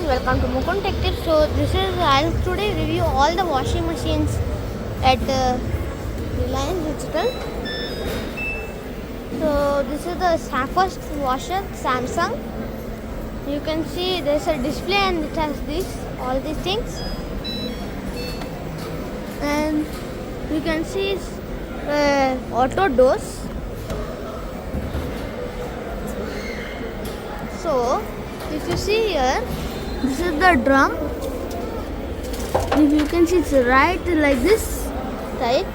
guys, welcome to Mukund Tech Tips. So I'll today review all the washing machines at Reliance Digital. So this is the first washer, Samsung. You can see there's a display and it has all these things, and you can see auto doors. So if you see here, this is the drum. If you can see, it's right like this type.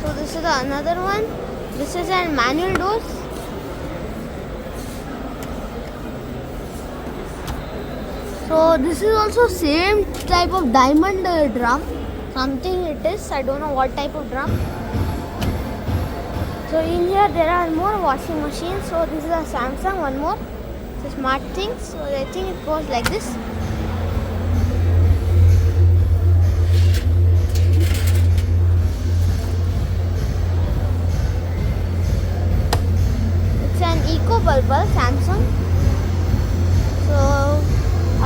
So this is another one. This is a manual doors. So this is also same type of diamond drum. Something it is. I don't know what type of drum. So in here there are more washing machines. So this is a Samsung, one more. It's a smart thing. So I think it goes like this. It's an eco bulb, Samsung. So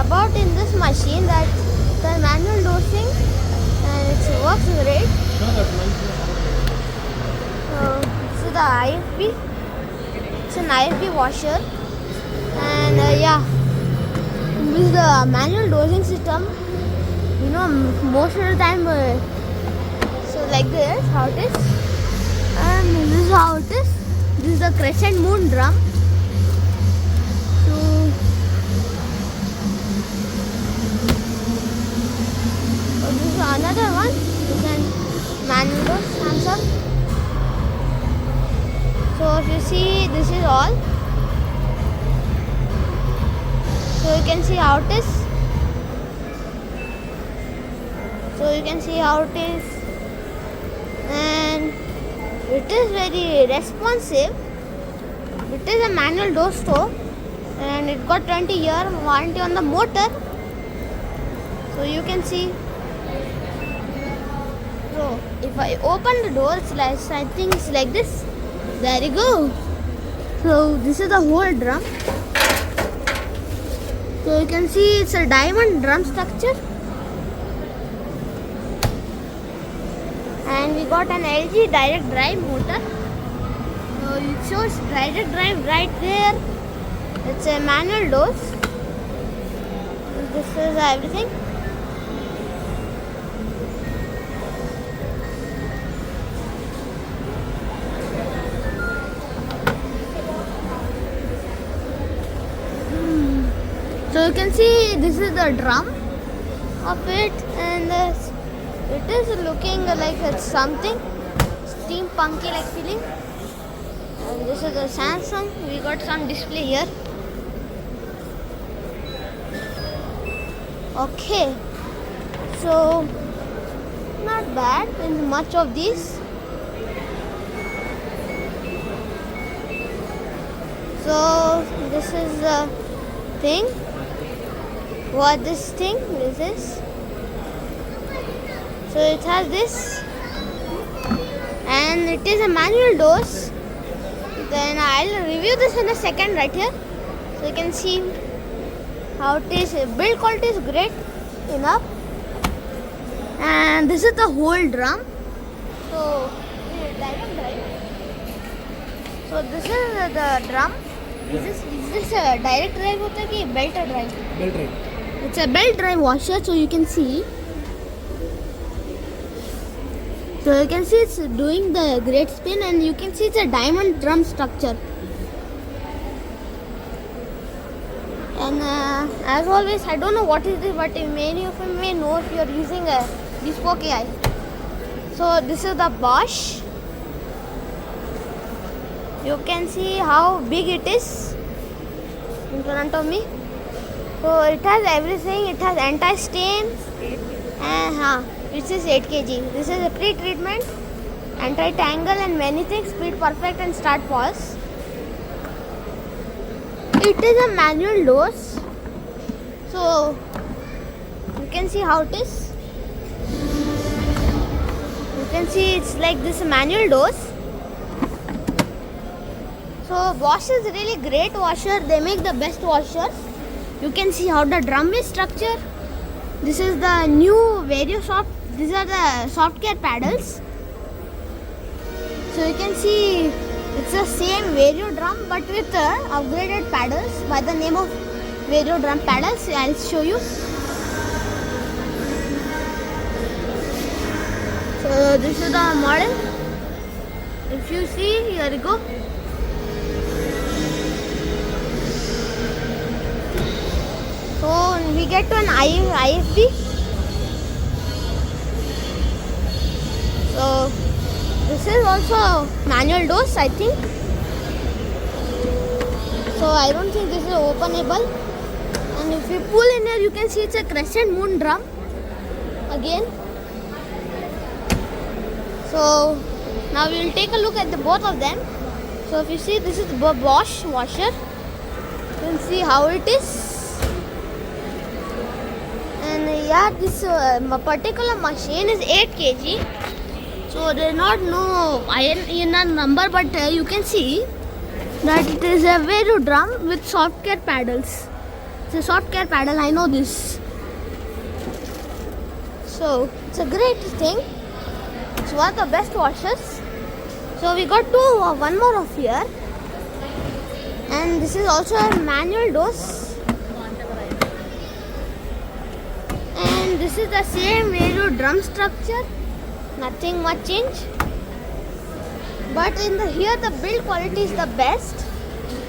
about in this machine that the manual dosing and it works great. So this is the IFB. It's an IFB washer, and this is the manual dosing system. You know, most of the time, so like this how it is, and this is how it is. This is the crescent moon drum. So this is another one. You can manual dose Samsung. So if you see, this is all. So you can see how it is. So you can see how it is, and it is very responsive. It is a manual door stove, and it got 20-year warranty on the motor. So you can see. So if I open the door, it's like, I think it's like this. There you go. So this is the whole drum. So you can see it's a diamond drum structure, and we got an LG direct drive motor. So it shows direct drive right there. It's a manual doors. This is everything. So you can see this is the drum of it, and it is looking like it's something steampunky like feeling. And this is the Samsung. We got some display here. Okay, so not bad in much of these. So this is the thing. What this thing is. So it has this, and it is a manual doors. Then I'll review this in a second right here. So you can see how it is. Build quality is great enough, and this is the whole drum. So direct drive. So this is the drum. Is this a direct drive or a belt drive? Belt drive. It's a belt drive washer, so you can see. So you can see it's doing the great spin, and you can see it's a diamond drum structure. And as always, I don't know what is this, but many of you may know if you are using a bespoke AI. So this is the Bosch. You can see how big it is in front of me. So it has everything. It has anti-stain, and which is 8 kg. This is a pre-treatment, anti-tangle, and many things. Speed perfect and start pause. It is a manual doors. So you can see how it is. You can see it's like this manual doors. So Bosch is really great washer. They make the best washers. You can see how the drum is structured. This is the new Vario soft. These are the soft care paddles. So you can see it's the same Vario drum but with upgraded paddles by the name of Vario drum paddles. I'll show you. So this is the model. If you see, here you go. So we get to an IFB. So this is also manual doors, I think. So I don't think this is openable. And if you pull in here, you can see it's a crescent moon drum again. So now we will take a look at the both of them. So if you see, this is the Bosch washer. You can see how it is. And yeah, this particular machine is 8 kg. So there is not no iron number, but you can see that it is a Vario drum with soft care paddles. It's a soft care paddle, I know this. So it's a great thing. It's one of the best washers. So we got one more of here. And this is also a manual dose. And this is the same Vario drum structure. Nothing much change. But in here the build quality is the best.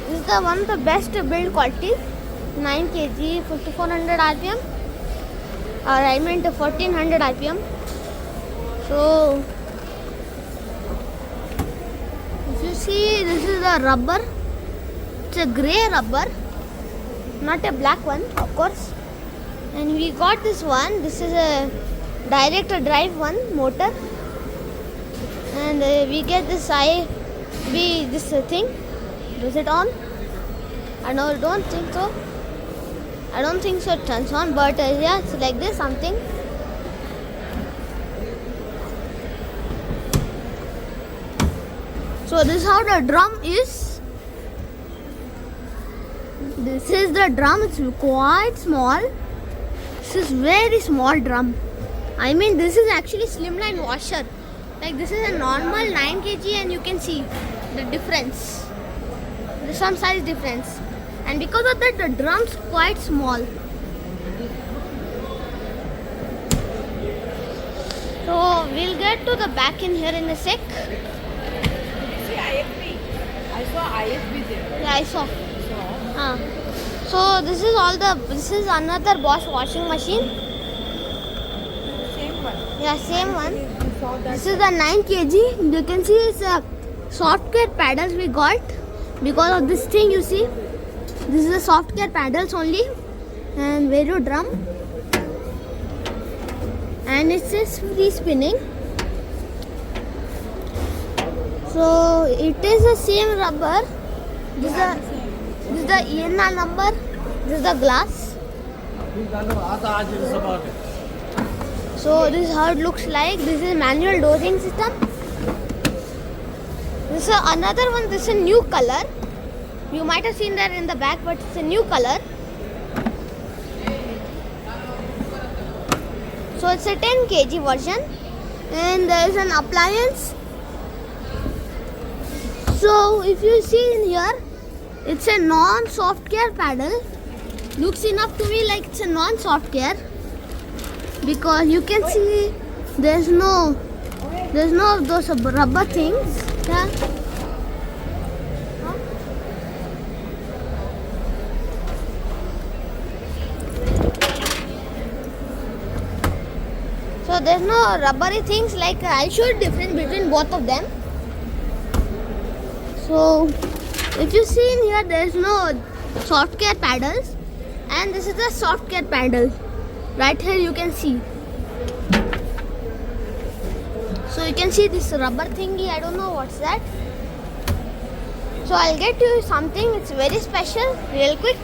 This is the one of the best build quality. 9 kg, 5400 rpm. Or I meant 1400 rpm. So if you see, this is the rubber. It's a grey rubber, not a black one, of course. And we got this one. This is a direct drive one motor. And we get this this thing. Is it on? I don't think so. I don't think so it turns on, but yeah, it's like this something. So this is how the drum is. This is the drum. It's quite small. This is very small drum. I mean, this is actually slimline washer. Like this is a normal 9 kg and you can see the difference. There's some size difference. And because of that, the drum's quite small. So we'll get to the back in here in a sec. See IFB. I saw IFB there. Yeah, I saw. So this is another Bosch washing machine. Same one. Yeah, same one. You saw that. This is the 9 kg. You can see it's a soft care paddles we got. Because of this thing, you see. This is the soft care paddles only. And Vario drum. And it says free spinning. So it is the same rubber. This is the ENR number. This is the glass. So this is how it looks like. This is manual dosing system. This is another one. This is a new color. You might have seen that in the back, but it's a new color. So it's a 10 kg version. And there is an appliance. So if you see in here, it's a non-soft care paddle. Looks enough to me like it's a non-soft care. Because you can see there's no of those rubber things. Yeah. So there's no rubbery things, like I'll show you difference between both of them. So if you see in here, there's no soft care paddles, and this is the soft care paddle. Right here you can see. So you can see this rubber thingy. I don't know what's that. So I'll get you something. It's very special, real quick.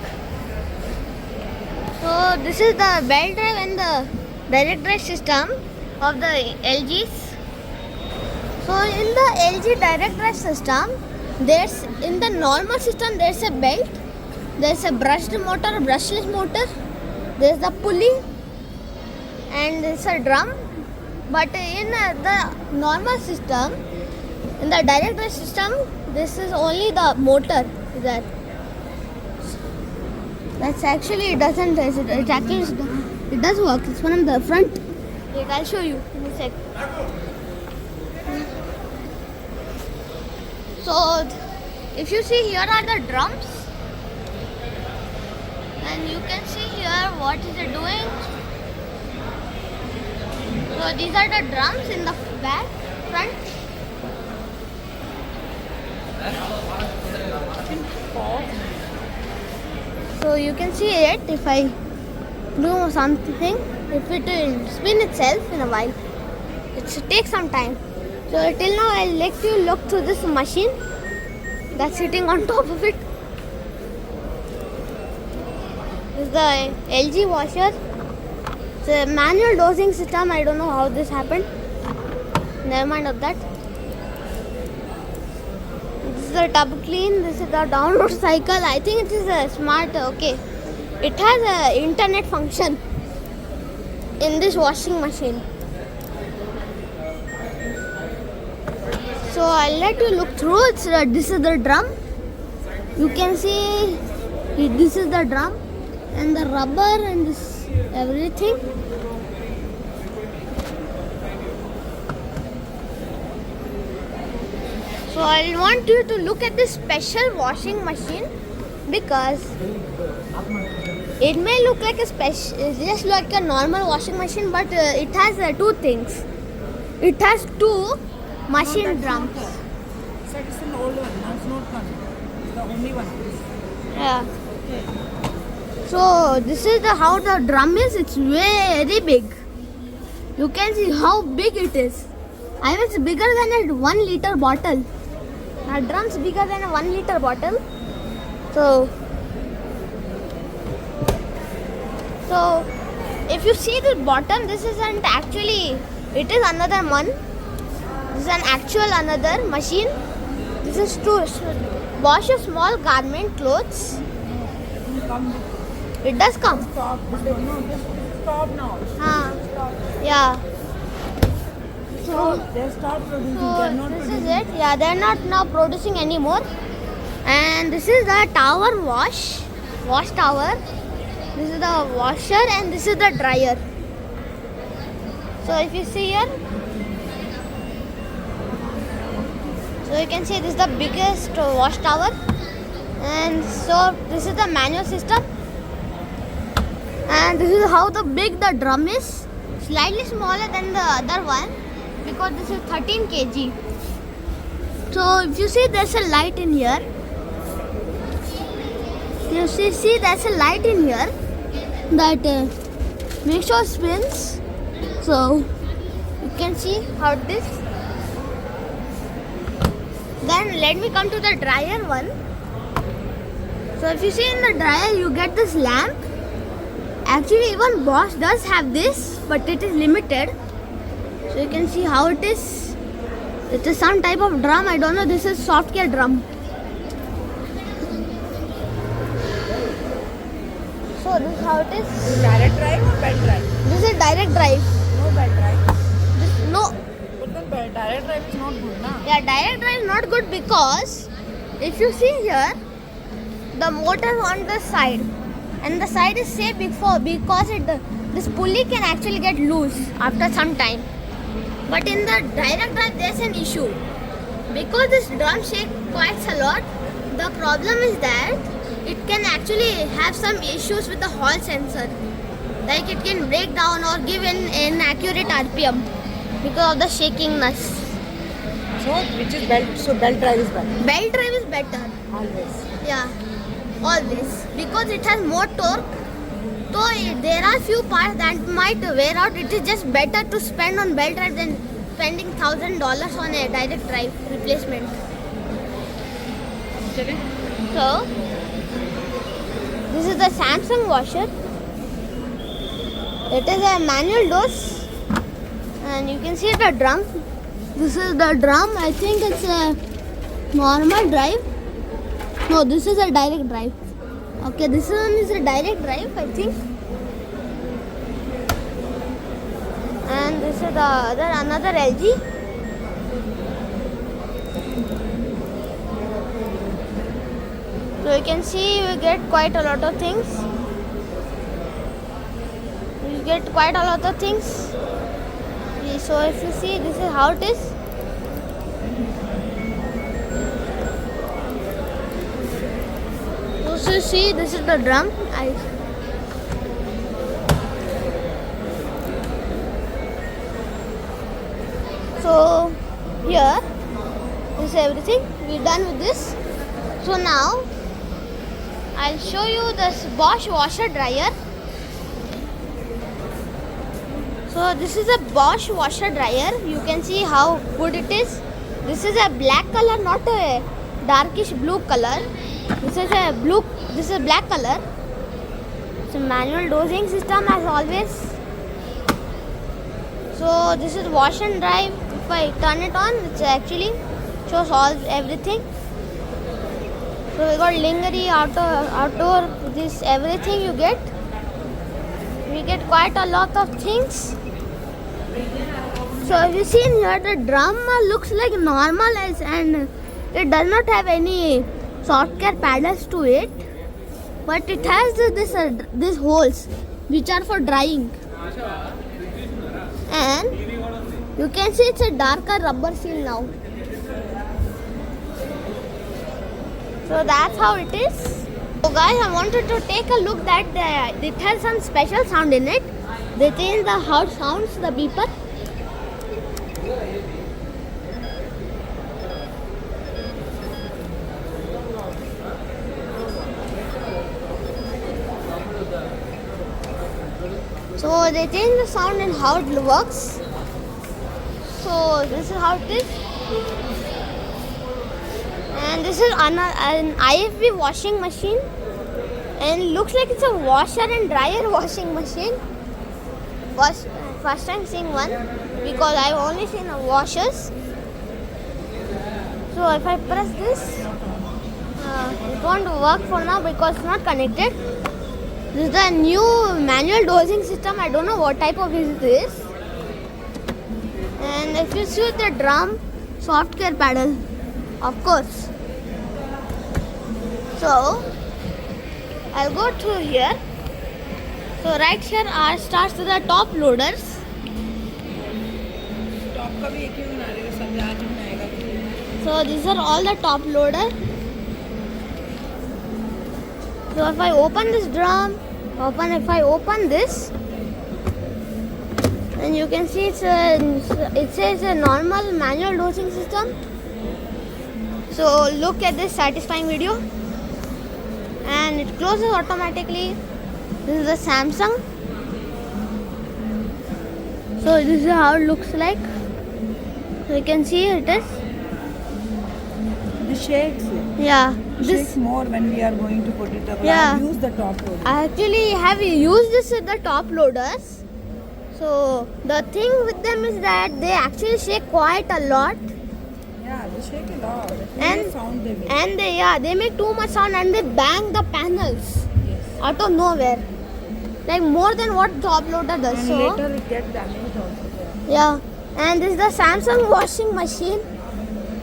So this is the belt drive and the direct drive system of the LGs. So in the LG direct drive system, There's in the normal system there's a belt, there's a brushed motor, brushless motor, there's the pulley, and there's a drum. But in the normal system, in the direct drive system, this is only the motor there. That's actually it doesn't. It actually it does work. It's one of the front. Wait, I'll show you in a sec. So, if you see here are the drums, and you can see here what is it doing. So these are the drums in the back, front. So you can see it if I do something, if it will spin itself in a while. It takes some time. So till now I'll let you look through this machine that's sitting on top of it. This is the LG washer. It's a manual dosing system. I don't know how this happened. Never mind of that. This is the tub clean. This is the download cycle. I think it is a smart. Okay, it has a internet function in this washing machine. So I'll let you look through. This is the drum. You can see this is the drum and the rubber and this everything. So I want you to look at this special washing machine because it may look like a just like a normal washing machine, but it has two things. It has two machine drums. It's an old one. That's not one. It's the only one. Yeah. So this is how the drum is. It's very big. You can see how big it is. I mean, it's bigger than a 1 liter bottle. Our drum's bigger than a 1 liter bottle. So if you see the bottom, this isn't actually. It is another one. This is an actual another machine. This is to wash a small garment clothes. It does come. Stop. No, just stop now. Yeah. So They stopped producing. They're not this producing. is it. Yeah, they're not now producing anymore. And this is the tower wash tower. This is the washer and this is the dryer. So if you see here, so you can see this is the biggest wash tower. And so this is the manual system. And this is how big the drum is. Slightly smaller than the other one because this is 13 kg. So if you see there's a light in here. You see there's a light in here that makes sure spins. So you can see how it is. Then let me come to the dryer one. So if you see in the dryer you get this lamp. Actually even Bosch does have this, but it is limited. So you can see how it is. It is some type of drum. I don't know. This is software drum. So this is how it is. Direct drive or belt drive? This is direct drive. No belt drive. No. But then direct drive is not good, na? Yeah, direct drive is not good because if you see here, the motor is on the side. And the side is safe because this pulley can actually get loose after some time. But in the direct drive, there's an issue. Because this drum shakes quite a lot, the problem is that it can actually have some issues with the hall sensor. Like it can break down or give an inaccurate RPM because of the shakingness. So, which is belt? So, belt drive is better. Belt drive is better. Always. Yeah, always. Because it has more torque. So there are few parts that might wear out. It is just better to spend on belt drive than spending $1,000 on a direct drive replacement. So this is the Samsung washer. It is a manual dose, and you can see the drum. This is the drum. I think it's normal drive. No, this is a direct drive. Okay, this one is a direct drive, I think. And this is the another LG. So you can see we get quite a lot of things. We get quite a lot of things. So if you see, this is how it is. So you see, this is the drum. So here, this is everything. We're done with this. So now I'll show you this Bosch washer dryer. So this is a Bosch washer dryer. You can see how good it is. This is a black color, not a darkish blue color. This is a blue. This is a black color. It's a manual dosing system as always. So this is wash and drive. If I turn it on, it actually shows everything. So we got lingerie, outdoor, this everything you get. We get quite a lot of things. So if you see in here, the drum looks like normal and it does not have any soft care paddles to it, but it has these holes which are for drying. And you can see it's a darker rubber seal now. So that's how it is. So guys, I wanted to take a look that it has some special sound in it. They change the how it sounds, the beeper. So they change the sound and how it works. So this is how it is. And this is an IFB washing machine. And looks like it's a washer and dryer washing machine. First time seeing one because I've only seen washers. So if I press this, it won't work for now because it's not connected. This is the new manual dosing system. I don't know what type of is this. And if you see the drum, soft care paddle, of course. So I'll go through here. So right here starts with the top loaders. So these are all the top loader. So if I open this drum, if I open this, then you can see it says a normal manual dosing system. So look at this satisfying video. And it closes automatically. This is the Samsung. So this is how it looks like. So you can see it is. This shakes. Yeah. Shakes more when we are going to put it up. Yeah. Use the top loader. I actually have used this with the top loaders. So the thing with them is that they actually shake quite a lot. Yeah, they shake a lot. And sound they make. And they make too much sound and they bang the panels out of nowhere. Like more than what top loader does. And so later it gets damaged also. yeah. And this is the Samsung washing machine.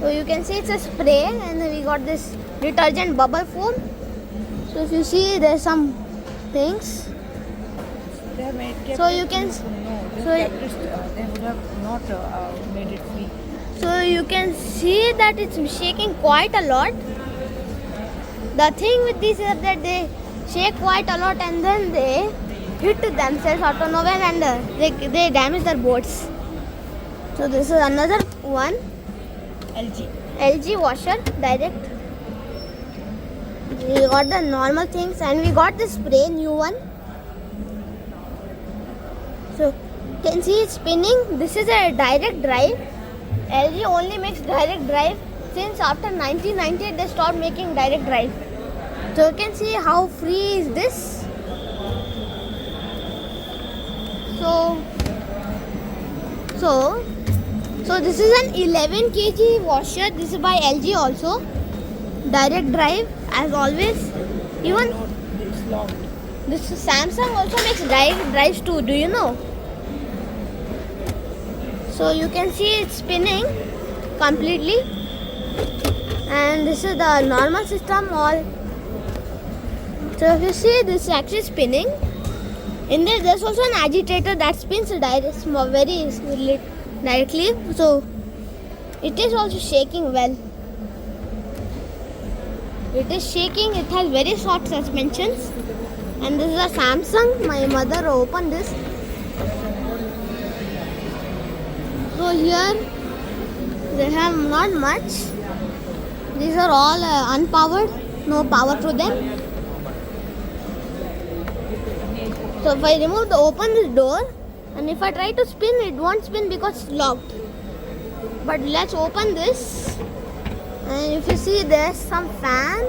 So you can see it's a spray and then we got this detergent bubble foam. So if you see there's some things. They have made So you can they would have not made it free. So you can see that it's shaking quite a lot. The thing with these is that they shake quite a lot and then they hit themselves out of nowhere and they damage their boards. So this is another one. LG washer direct. We got the normal things and we got the spray new one. So you can see it's spinning. This is a direct drive. LG only makes direct drive. Since after 1998 they stopped making direct drive. So you can see how free is this. So So this is an 11 kg washer. This is by LG also. Direct drive as always. Even No, it's locked. this Samsung also makes direct drives too. Do you know? So you can see it's spinning completely. And this is the normal system all. So if you see this is actually spinning. In there there's also an agitator that spins very directly. So it is also shaking well. It is shaking. It has very soft suspensions. And this is a Samsung. My mother opened this. So here they have not much. These are all unpowered. No power to them. So if I open this door, and if I try to spin, it won't spin because it's locked. But let's open this, and if you see there's some fan,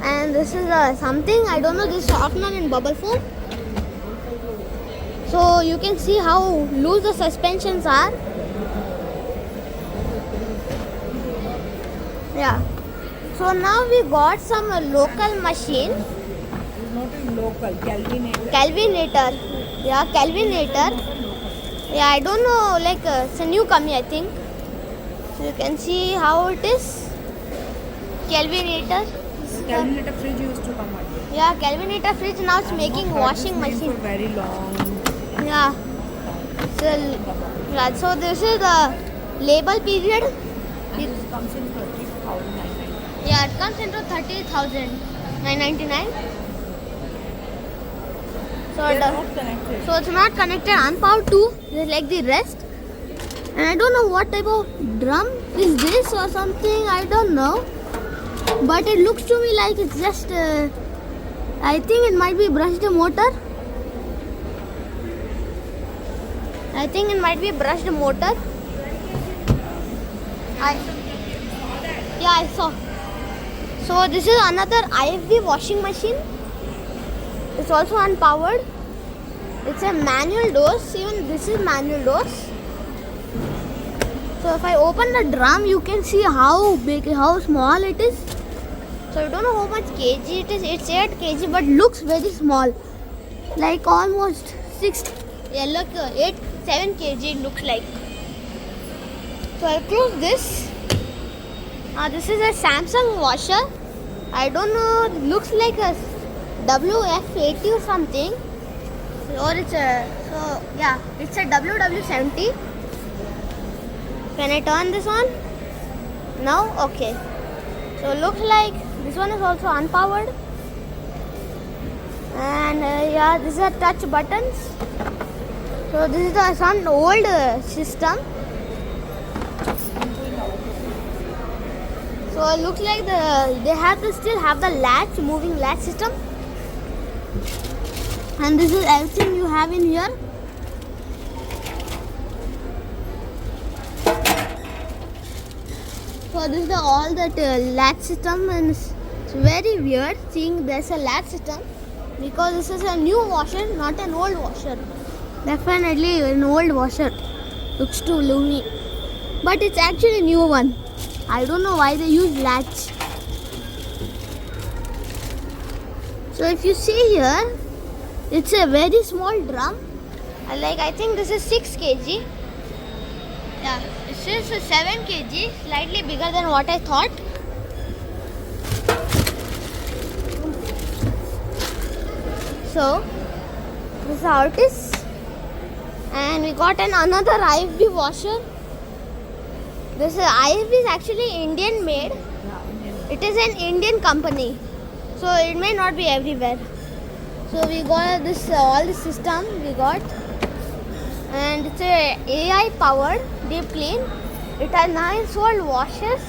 and this is something, I don't know, this softener in bubble foam. So you can see how loose the suspensions are. Yeah. So now we got some local machine. It's not in local, Kelvinator. Kelvinator. Yeah, Kelvinator. Yeah, I don't know, like it's a new company, I think. So you can see how it is. Kelvinator. Kelvinator fridge used to come out. Yeah, Kelvinator fridge now it's making washing For machine. very long. Yeah. So this is the label period. And this comes in 30,999. Yeah, it comes into 30,999. So They're not connected. So it's not connected unpowered too, just like the rest. And I don't know what type of drum is this or something, I don't know. But it looks to me like it's just, I think it might be brushed motor. I think it might be brushed motor. Yeah, I saw. So this is another IFB washing machine. It's also unpowered. It's a manual doors. Even this is manual doors. So if I open the drum, you can see how big, how small it is. So you don't know how much kg it is. It's 8 kg, but looks very small. Like almost 7 kg it looks like. So I'll close this. This is a Samsung washer. I don't know. It looks like a WF80 or something. Or it's a it's a WW70. Can I turn this on? No? Okay. So looks like this one is also unpowered. And this is a touch buttons. So this is some old system. So it looks like they have to still have the moving latch system. And this is everything you have in here. So this is all that latch system, and it's very weird seeing there's a latch system because this is a new washer, not an old washer. Definitely an old washer. Looks too gloomy, but it's actually a new one. I don't know why they use latch. So if you see here, it's a very small drum. I think this is 6 kg. Yeah, this is 7 kg, slightly bigger than what I thought. So this is how it is. And we got another IFB washer. This IFB is actually Indian made. It is an Indian company, so it may not be everywhere. So we got this all the system we got, and it's a AI powered deep clean. It has 9 sold washes,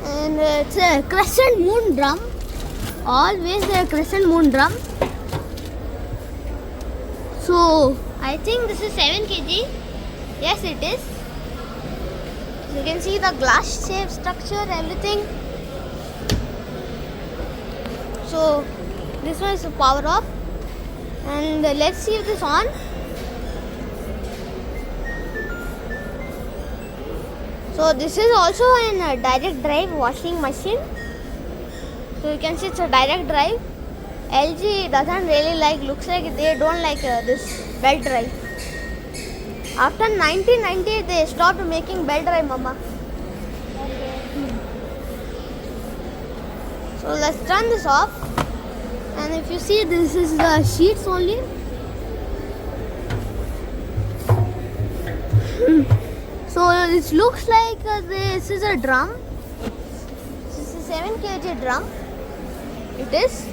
and it's a crescent moon drum. Always a crescent moon drum. So I think this is 7 kg. Yes, it is. You can see the glass shape structure, everything. So this one is power off, and let's see if this on. So this is also a direct drive washing machine. So you can see it's a direct drive. LG doesn't really like, looks like they don't like this belt drive. After 1998 they stopped making belt drive, mama. So let's turn this off. And if you see, this is the sheets only. So it looks like this is a drum. This is a 7 kg drum. It is.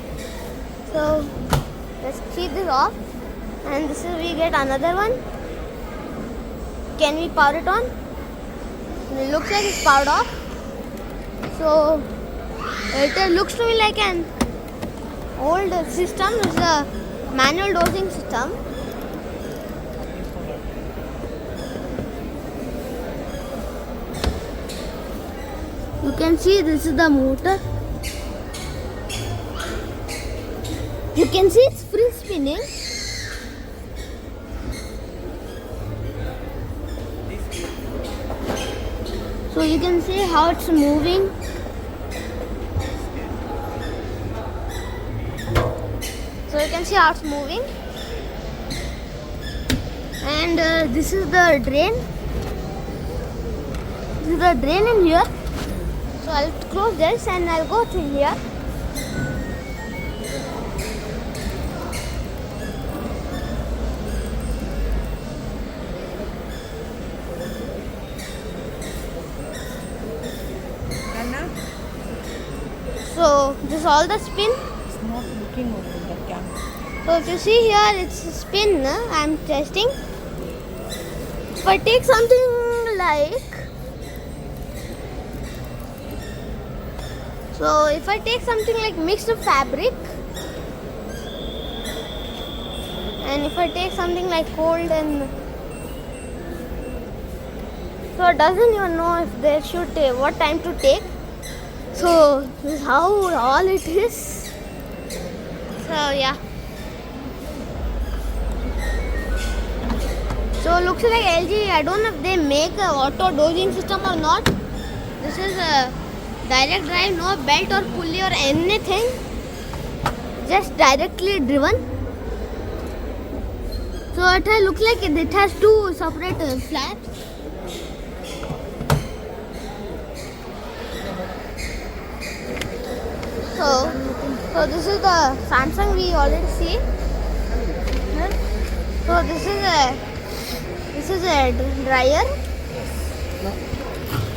So let's keep this off. And this is, we get another one. Can we power it on? It looks like it's powered off. So it looks to me like an old system. It's a manual dosing system. You can see this is the motor. You can see it's free spinning. So you can see how it's moving. So you can see how it's moving. And this is the drain. This is the drain in here. So I'll close this and I'll go to here. So this is all the spin. It's not looking over the camera. So if you see here, it's a spin. I'm testing. If I take something like, so if I take something like mixed fabric, and if I take something like cold, and so it doesn't even know if they should what time to take. So this is how all it is. So yeah. So looks like LG, I don't know if they make a auto dosing system or not. This is a direct drive, no belt or pulley or anything. Just directly driven. So it looks like it has two separate flaps. So this is the Samsung we already see. So this is a dryer.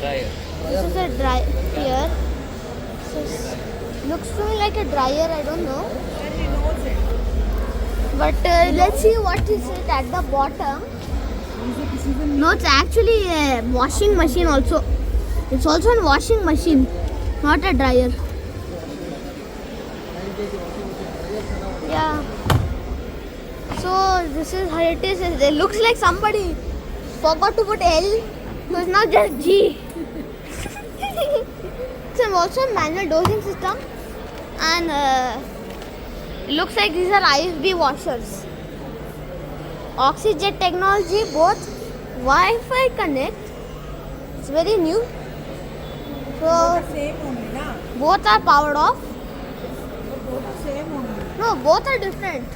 Dryer. This is a dryer here. So looks to me like a dryer. I don't know. And he knows it. But let's see what is it at the bottom. No, it's actually a washing machine also. It's also a washing machine, not a dryer. Yeah. So this is how it is. It looks like somebody forgot to put L. So it's not just G. It's also a manual dosing system. And it looks like these are IFB washers. Oxyjet technology, both Wi-Fi connect. It's very new. So Same only, na? both are powered off. Both are same only. No, both are different.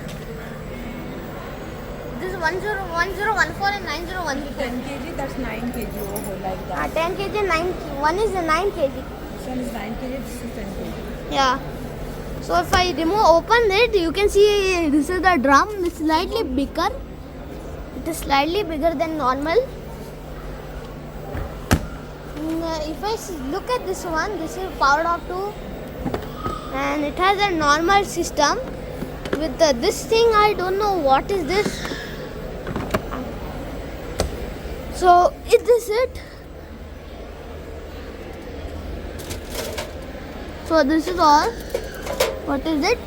This is 1014 and 9014. 10 kg, that's 9 kg over like that. 10 kg, 9. One is the 9 kg. This one is 9 kg, this is 10 kg. Yeah. So if I open it, you can see this is the drum. It's slightly bigger. It is slightly bigger than normal. If I look at this one, this is powered off too. And it has a normal system. With this thing, I don't know what is this. So is this it? So this is all. What is it?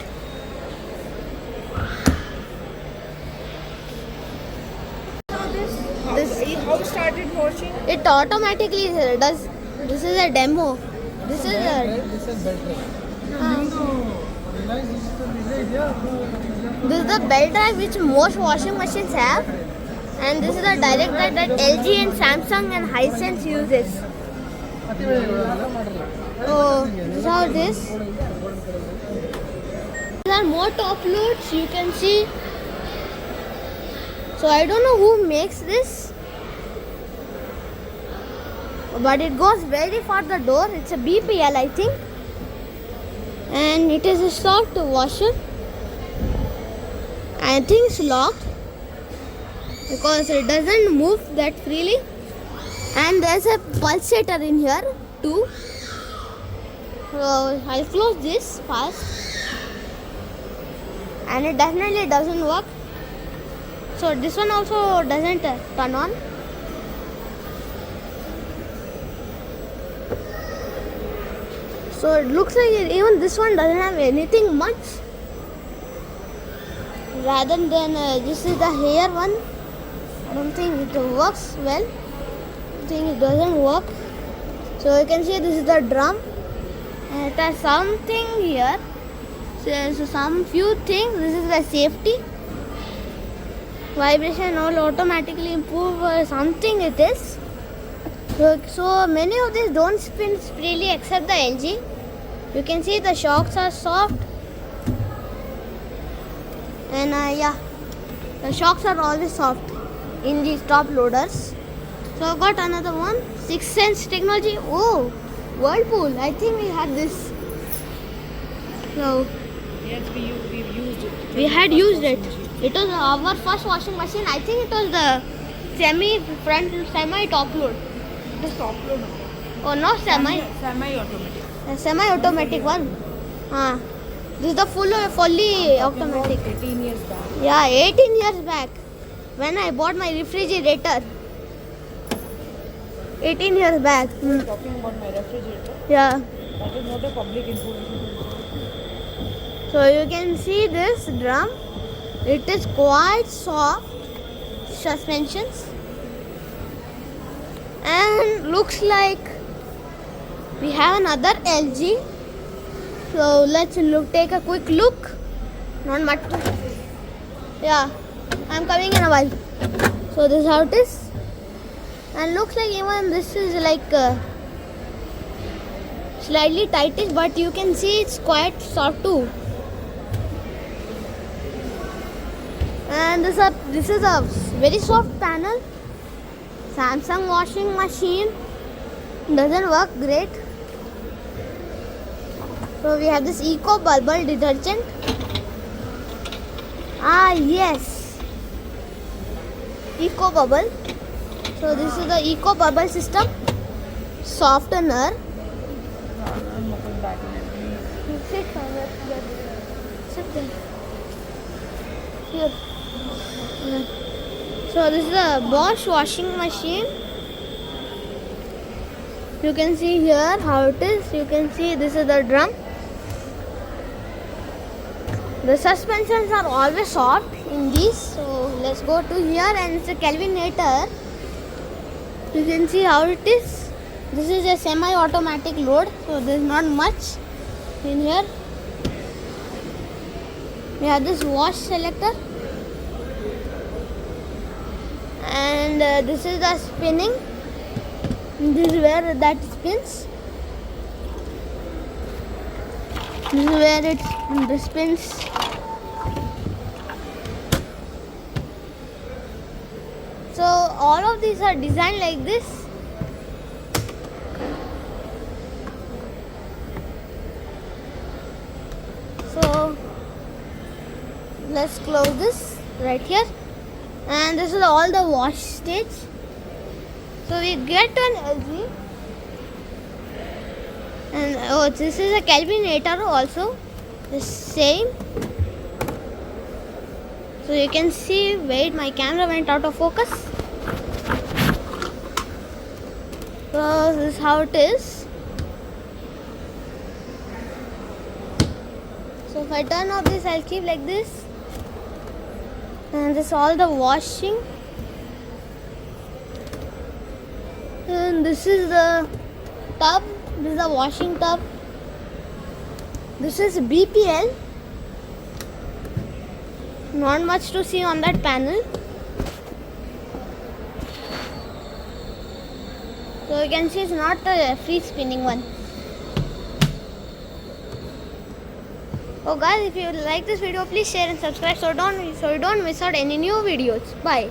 How it started washing? It automatically does. This is a demo. This is a. This is belt This is the belt drive which most washing machines have, And this is the direct light that LG and Samsung and Hisense uses. So this is how it is. There are more top loads you can see. So I don't know who makes this, but it goes very far the door. It's a BPL, I think, and it is a soft washer. I think it's locked because it doesn't move that freely, and there's a pulsator in here too. So I'll close this fast, and it definitely doesn't work. So this one also doesn't turn on. So it looks like even this one doesn't have anything much. Rather than this is the hair one. I don't think it works well. I think it doesn't work. So you can see this is the drum. And it has something here. So some few things. This is the safety. Vibration will automatically improve something it is. So many of these don't spin freely except the LG. You can see the shocks are soft, and yeah, the shocks are always soft in these top loaders. So I got another one, 6th Sense technology. Oh, Whirlpool. I think we had this. So Yes, we've used it. we had used it. It was our first washing machine. I think it was the semi top load. This top load. Oh, not Semi-automatic. a semi-automatic one. This is the fully automatic. 18 years back. Yeah, 18 years back when I bought my refrigerator. 18 years back. Talking about my refrigerator. Yeah. That is not a public information. So you can see this drum. It is quite soft suspensions, and looks like we have another LG. So let's take a quick look. Not much. Yeah, I'm coming in a while. So this is how it is, and looks like even this is like slightly tightish, but you can see it's quite soft too. And this is a very soft panel. Samsung washing machine doesn't work great. So we have this Eco Bubble detergent. Yes, Eco Bubble. So this is the Eco Bubble system softener. I'm looking back in it. Sit somewhere. Sit there. Here. So this is a Bosch washing machine. You can see here how it is. You can see this is the drum. The suspensions are always soft in these. So let's go to here, and it's a Kelvinator. You can see how it is. This is a semi-automatic load, so there's not much in here. We have this wash selector, and this is the spinning. This is where that spins. This is where it spins. So all of these are designed like this. So let's close this right here, and this is all the wash stage. So we get an LG, and this is a Kelvinator also, the same. So you can see, wait, my camera went out of focus. So this is how it is. So if I turn off this, I'll keep like this, and this is all the washing. And this is the tub. This is the washing tub. This is BPL. Not much to see on that panel. So you can see it's not a free spinning one. Oh guys, if you like this video, please share and subscribe so you don't miss out any new videos. Bye.